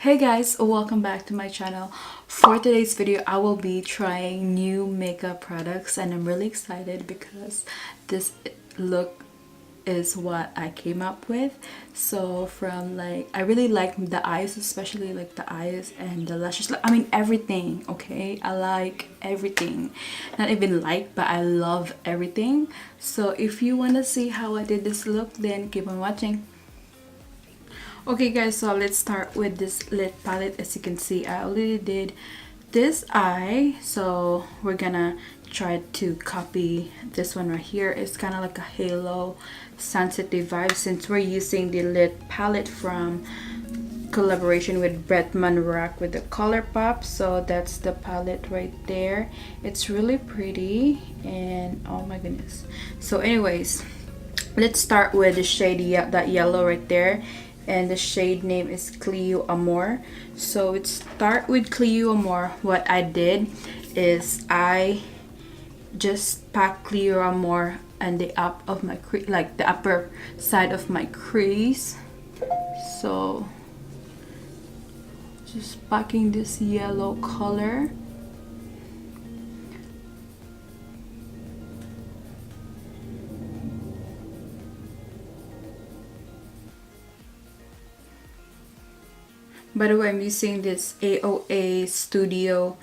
Hey guys, welcome back to my channel. For today's video, I will be trying new makeup products and I'm really excited because this look is what I came up with. So from I really like the eyes, especially like the eyes and the lashes. I mean everything, okay? I like everything. Not even like, but I love everything. So if you want to see how I did this look, then keep on watching. Okay guys, so let's start with this lid palette. As you can see, I already did this eye, so we're gonna try to copy this one right here. It's kind of like a halo sensitive vibe since we're using the lid palette from collaboration with Bretmanrock with the Colourpop. So that's the palette right there. It's really pretty and oh my goodness. So anyways, let's start with the shade, that yellow right there, and the shade name is Clio Amor. So it start with Clio Amor. What I did is I just packed Clio Amor and the up of my like the upper side of my crease. So just packing this yellow color. By the way, I'm using this AOA Studio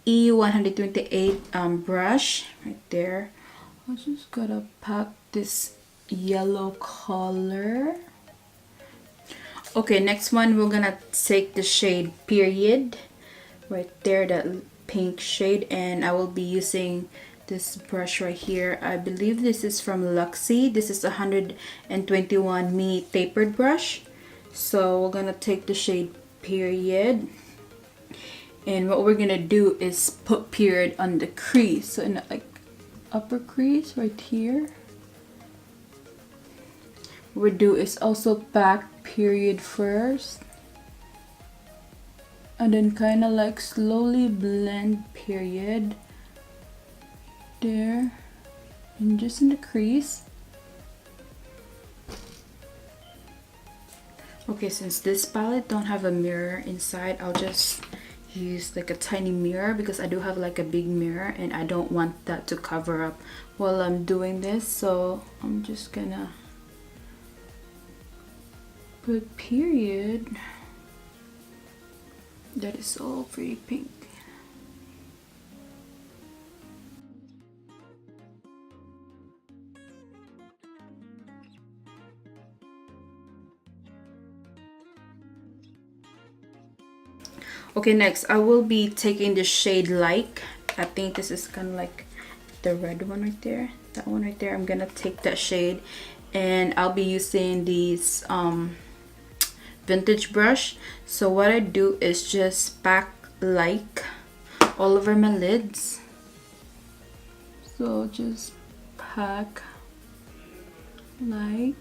E128 brush right there. I just gotta pack this yellow color. Okay, next one we're gonna take the shade Period right there, that pink shade, and I will be using this brush right here. I believe this is from Luxie. This is 121 mini tapered brush. So we're gonna take the shade Period, and what we're gonna do is put period on the crease, so in the like upper crease right here. What we do is also pack period first and then kind of like slowly blend period there and just in the crease. Okay, since this palette don't have a mirror inside, I'll just use like a tiny mirror because I do have like a big mirror and I don't want that to cover up while I'm doing this. So I'm just gonna put period. That is all pretty pink. Okay, next I will be taking the shade Like. I think this is kind of like the red one right there. That one right there. I'm gonna take that shade and I'll be using these vintage brush. So what I do is just pack Like all over my lids. So just pack Like.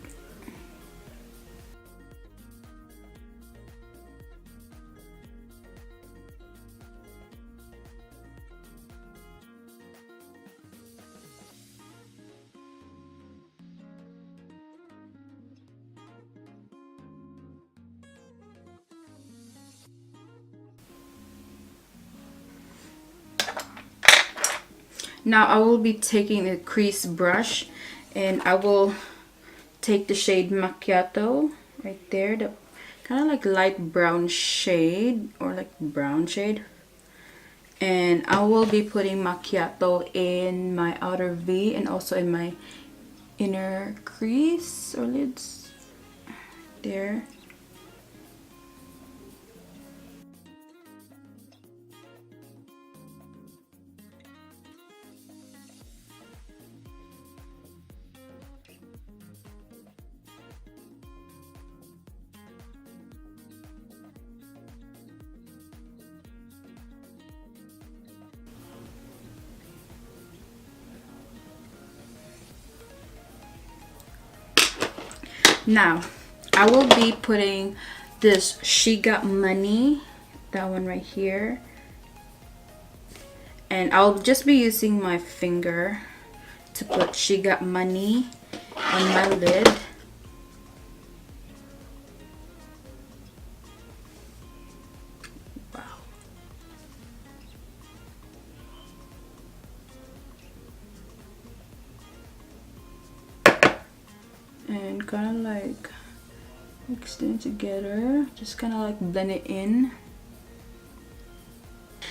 Now I will be taking a crease brush and I will take the shade Macchiato right there, the kind of like light brown shade or like brown shade, and I will be putting Macchiato in my outer V and also in my inner crease or lids there. Now I will be putting this She Got Money, that one right here, and I'll just be using my finger to put She Got Money on my lid. and kind of like extend together, just kind of like blend it in.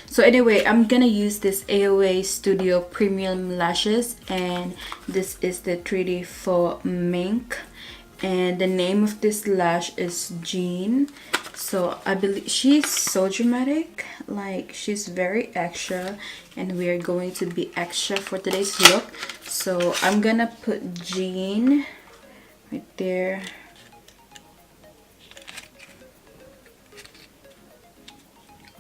So anyway, I'm gonna use this AOA Studio Premium Lashes, and this is the 3D Faux Mink, and the name of this lash is Jean. So I believe she's so dramatic, like she's very extra, and we are going to be extra for today's look. So I'm gonna put Jean right there.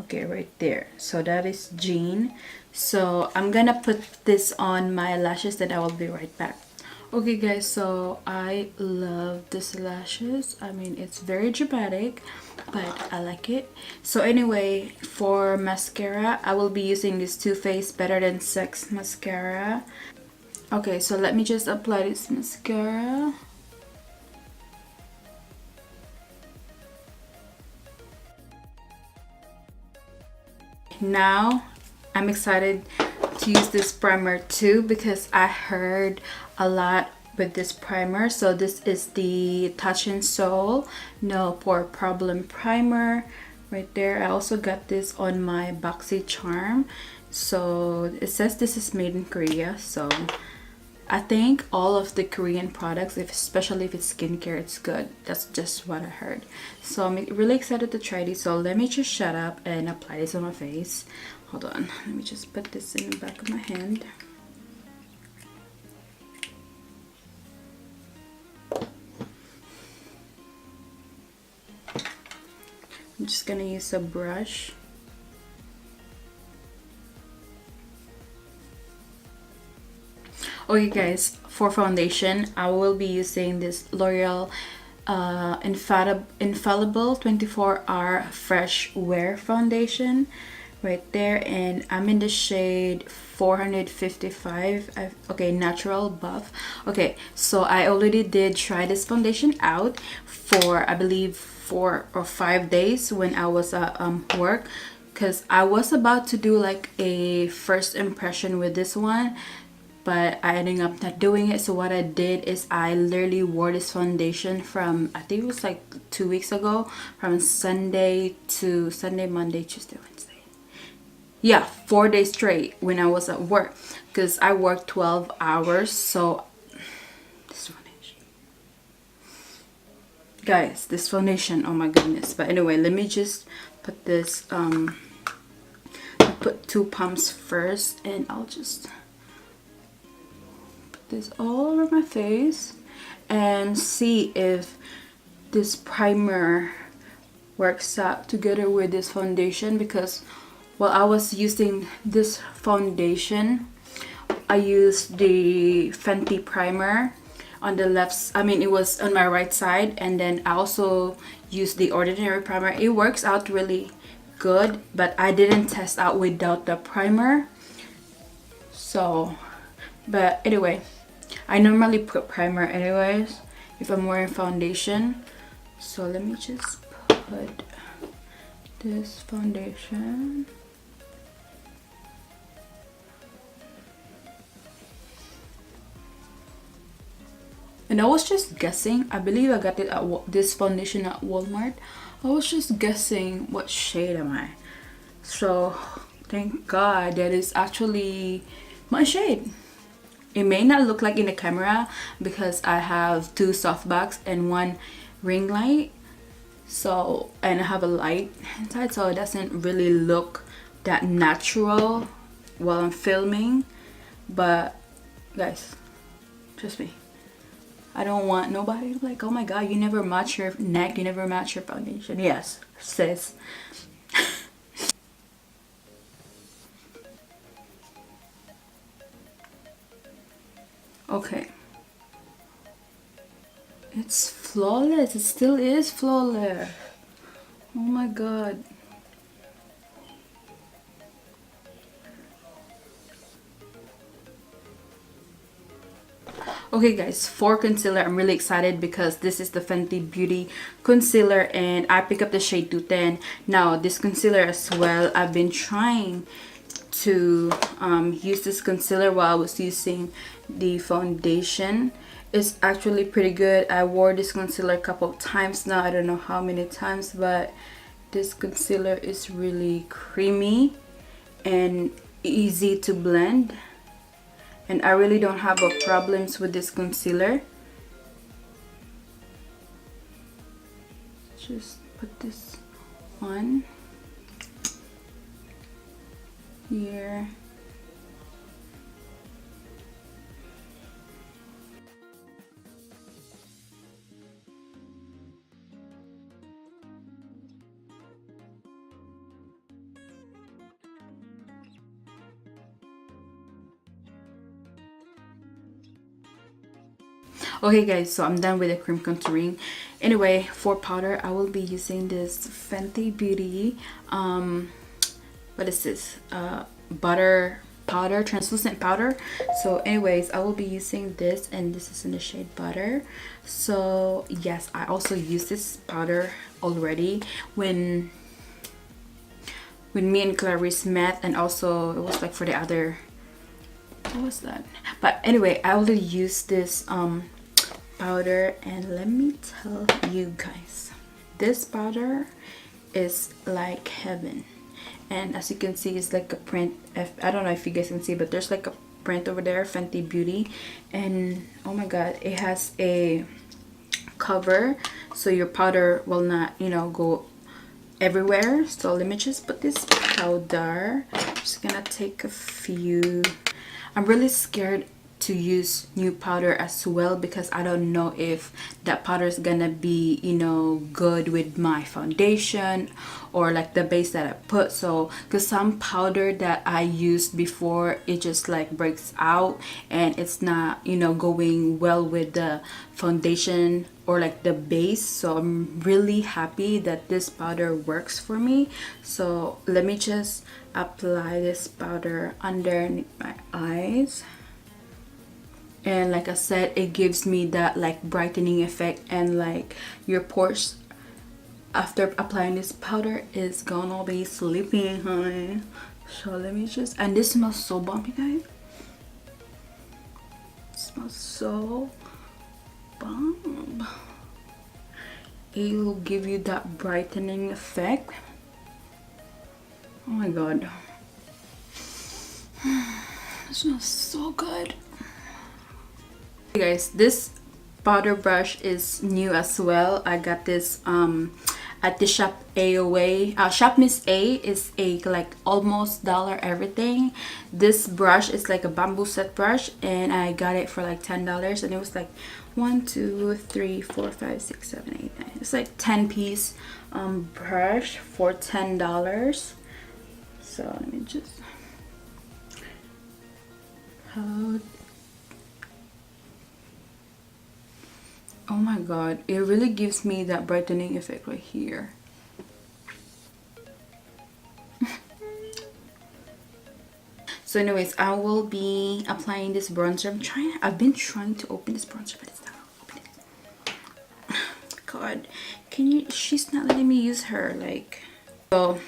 Okay, right there. So that is Jean. So I'm gonna put this on my lashes, then I will be right back. Okay guys, so I love this lashes. I mean, it's very dramatic, but I like it. So anyway, for mascara, I will be using this Too Faced Better Than Sex mascara. Okay, so let me just apply this mascara. Now I'm excited to use this primer too, because I heard a lot with this primer. So this is the Touch and Soul No Pore Problem primer right there. I also got this on my Boxy Charm. So it says this is made in Korea, so I think all of the Korean products, especially if it's skincare, it's good. That's just what I heard. So I'm really excited to try this. So let me just shut up and apply this on my face. Hold on, let me just put this in the back of my hand. I'm just gonna use a brush. Okay guys, for foundation, I will be using this L'Oreal Infallible 24-hour Fresh Wear foundation right there, and I'm in the shade 455. Okay, Natural Buff. Okay, so I already did try this foundation out for, I believe, 4 or 5 days when I was at work, because I was about to do like a first impression with this one, but I ended up not doing it. So what I did is I literally wore this foundation from, I think it was like 2 weeks ago, from Sunday to Sunday, Monday, Tuesday, Wednesday. Yeah, 4 days straight when I was at work, because I worked 12 hours. So this foundation, guys, this foundation, oh my goodness. But anyway, let me just put this, put 2 pumps first, and I'll just this all over my face and see if this primer works out together with this foundation. Because while I was using this foundation, I used the Fenty primer on the left, I mean it was on my right side, and then I also used the Ordinary primer. It works out really good, but I didn't test out without the primer. So, but anyway, I normally put primer anyways if I'm wearing foundation. So let me just put this foundation. And I was just guessing, I believe I got it at this foundation at Walmart. I was just guessing what shade am I. So thank God that is actually my shade. It may not look like in the camera because I have 2 softbox and 1 ring light. So, and I have a light inside, so it doesn't really look that natural while I'm filming. But guys, trust me, I don't want nobody to be like, oh my god, you never match your neck, you never match your foundation. Yes, sis. Okay, it's flawless. It still is flawless. Oh my god. Okay guys, for concealer, I'm really excited because this is the Fenty Beauty concealer and I pick up the shade 210. Now this concealer as well, I've been trying to use this concealer while I was using the foundation, It's actually pretty good. I wore this concealer a couple of times now. I don't know how many times, but this concealer is really creamy and easy to blend. And I really don't have a problems with this concealer. Just put this on here. Okay guys, so I'm done with the cream contouring. Anyway, for powder I will be using this Fenty Beauty what is this, butter powder, translucent powder. So anyways, I will be using this, and this is in the shade Butter. So yes, I also used this powder already when me and Clarice met, and also it was like for the other, what was that? But anyway, I will use this powder, and let me tell you guys, this powder is like heaven. And as you can see, it's like a print. I don't know if you guys can see, but there's like a print over there, Fenty Beauty. And oh my god, it has a cover so your powder will not, you know, go everywhere. So let me just put this powder. I'm just gonna take a few. I'm really scared to use new powder as well, because I don't know if that powder is gonna be, you know, good with my foundation or like the base that I put. So because some powder that I used before, it just like breaks out and it's not, you know, going well with the foundation or like the base. So I'm really happy that this powder works for me. So let me just apply this powder underneath my eyes. And like I said, it gives me that like brightening effect, and like your pores after applying this powder is gonna be sleeping, honey. So let me just, and this smells so bomb, you guys. It smells so bomb. It will give you that brightening effect. Oh my god, it smells so good. Hey guys, this powder brush is new as well. I got this at the shop AOA. Shop Miss A is a like almost $1 everything. This brush is like a bamboo set brush, and I got it for like $10, and it was like 1 2 3 4 5 6 7 8 9. It's like 10-piece brush for $10. So let me just oh my god, it really gives me that brightening effect right here. So anyways, I will be applying this bronzer. I've been trying to open this bronzer, but it's not opening. God, she's not letting me use her, like. So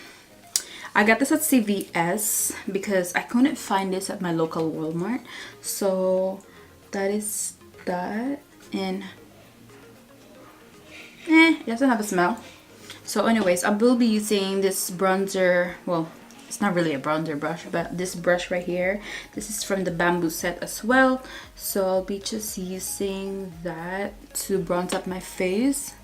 I got this at CVS because I couldn't find this at my local Walmart. So that is that, and it doesn't have a smell. So anyways, I will be using this bronzer. Well, it's not really a bronzer brush, but this brush right here, this is from the bamboo set as well. So I'll be just using that to bronze up my face.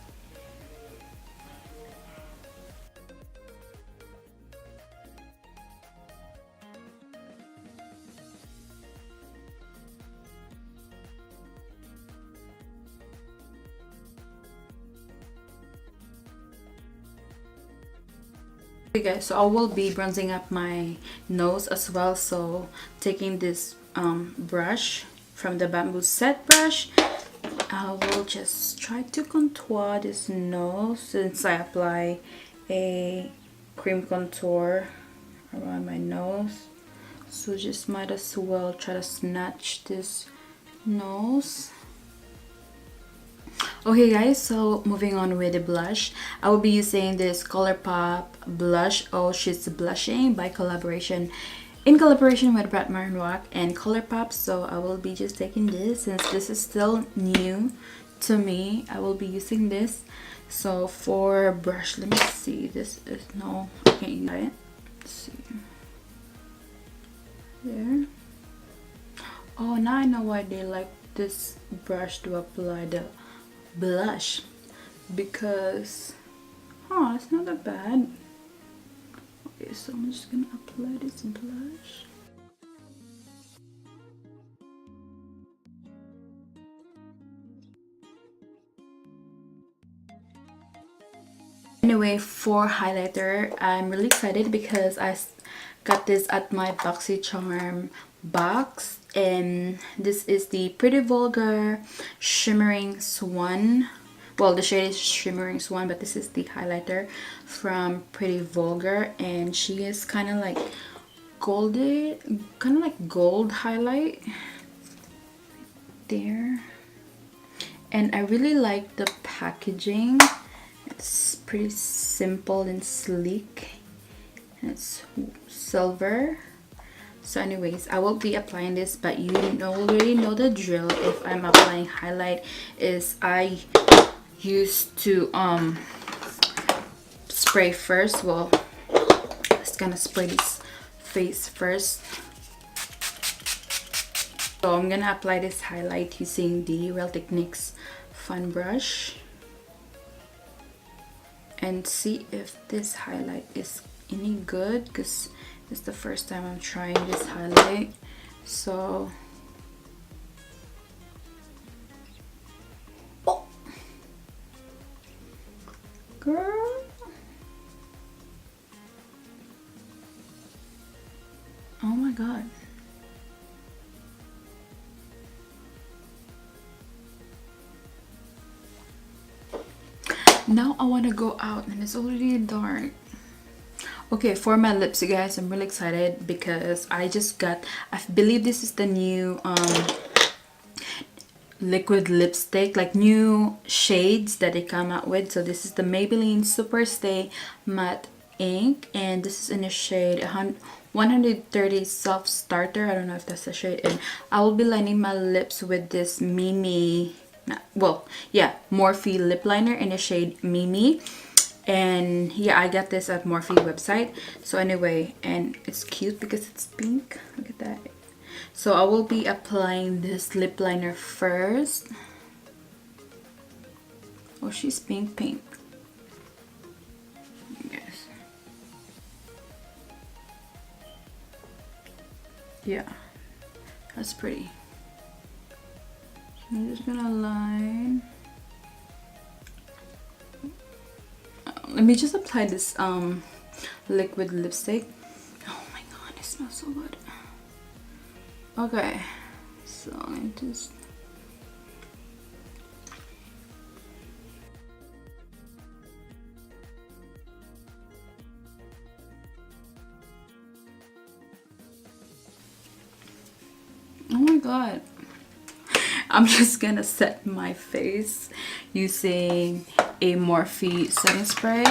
Okay guys, so I will be bronzing up my nose as well. So taking this brush from the bamboo set brush, I will just try to contour this nose since I apply a cream contour around my nose. So just might as well try to snatch this nose. Okay guys, so moving on with the blush, I will be using this Colourpop blush, Oh She's Blushing by collaboration in collaboration with Bretmanrock and Colourpop. So I will be just taking this since this is still new to me. I will be using this. So for brush, let me see. This is no, I can't use it. Let's see. There. Oh, now I know why they like this brush to apply the blush, because it's not that bad. Okay, so I'm just gonna apply this blush. Anyway, for highlighter, I'm really excited because I got this at my BoxyCharm box, and this is the Pretty Vulgar Shimmering Swan. Well, the shade is Shimmering Swan, but this is the highlighter from Pretty Vulgar, and she is kind of like golden, kind of like gold highlight there. And I really like the packaging. It's pretty simple and sleek, and it's silver. So anyways, I will be applying this, but you already know the drill. If I'm applying highlight, is I used to spray first. Well, just gonna spray this face first. So I'm gonna apply this highlight using the Real Techniques Fun Brush and see if this highlight is any good, because it's the first time I'm trying this highlight. So girl, oh my god, now I want to go out and it's already dark. Okay, for my lips, you guys, I'm really excited because I just got, I believe this is the new liquid lipstick, like new shades that they come out with. So this is the Maybelline Super Stay Matte Ink, and this is in the shade 130 SelfStarter. I don't know if that's the shade. And I will be lining my lips with this Morphe lip liner in the shade Mimi. And yeah, I got this at Morphe website. So anyway, and it's cute because it's pink. Look at that. So I will be applying this lip liner first. Oh, she's pink. Yes. Yeah, that's pretty. So I'm just gonna line. Let me just apply this liquid lipstick. Oh my god, it smells so good. Okay, so I just oh my god, I'm just gonna set my face using a Morphe setting spray.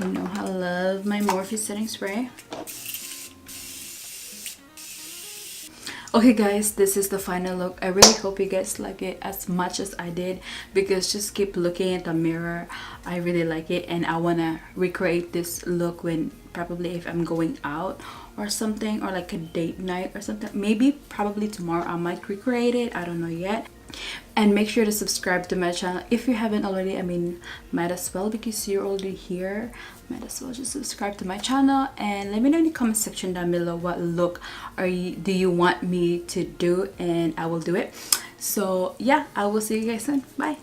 You know I love my Morphe setting spray. Okay guys, this is the final look. I really hope you guys like it as much as I did, because just keep looking at the mirror. I really like it, and I want to recreate this look when probably if I'm going out or something, or like a date night or something. Maybe probably tomorrow I might recreate it. I don't know yet. And make sure to subscribe to my channel if you haven't already. I mean, might as well, because you're already here. Might as well just subscribe to my channel, and let me know in the comment section down below what look do you want me to do, and I will do it. So yeah, I will see you guys soon. Bye.